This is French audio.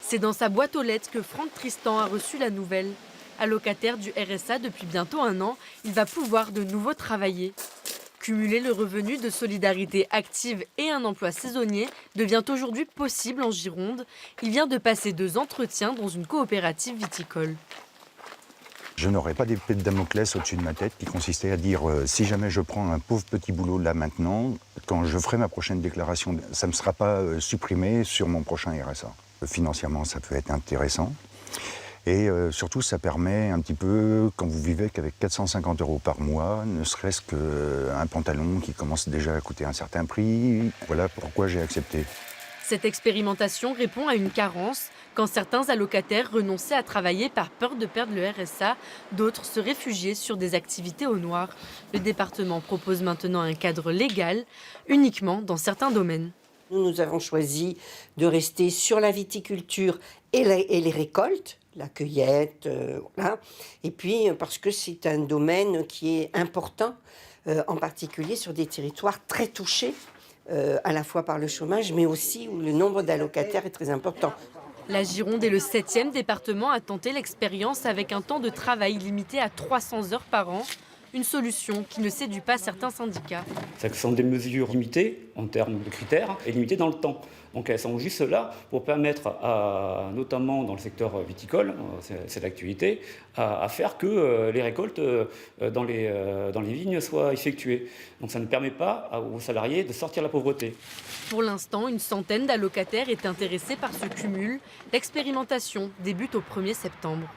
C'est dans sa boîte aux lettres que Franck Tristan a reçu la nouvelle. Allocataire du RSA depuis bientôt 1 an, il va pouvoir de nouveau travailler. Cumuler le revenu de solidarité active et un emploi saisonnier devient aujourd'hui possible en Gironde. Il vient de passer 2 entretiens dans une coopérative viticole. Je n'aurais pas d'épée de Damoclès au-dessus de ma tête qui consistait à dire si jamais je prends un pauvre petit boulot là maintenant, quand je ferai ma prochaine déclaration, ça ne sera pas supprimé sur mon prochain RSA. Financièrement, ça peut être intéressant. Et surtout, ça permet un petit peu, quand vous vivez qu'avec 450 € par mois, ne serait-ce qu'un pantalon qui commence déjà à coûter un certain prix. Voilà pourquoi j'ai accepté. Cette expérimentation répond à une carence. Quand certains allocataires renonçaient à travailler par peur de perdre le RSA, d'autres se réfugiaient sur des activités au noir. Le département propose maintenant un cadre légal, uniquement dans certains domaines. Nous avons choisi de rester sur la viticulture et les récoltes, la cueillette, voilà. Et puis parce que c'est un domaine qui est important, en particulier sur des territoires très touchés, à la fois par le chômage, mais aussi où le nombre d'allocataires est très important. La Gironde est le 7e département à tenter l'expérience avec un temps de travail limité à 300 heures par an. Une solution qui ne séduit pas certains syndicats. Ce sont des mesures limitées en termes de critères et limitées dans le temps. Donc elles sont juste là pour permettre, notamment dans le secteur viticole, c'est l'activité, à faire que les récoltes dans les vignes soient effectuées. Donc ça ne permet pas aux salariés de sortir de la pauvreté. Pour l'instant, une centaine d'allocataires est intéressée par ce cumul. L'expérimentation débute au 1er septembre.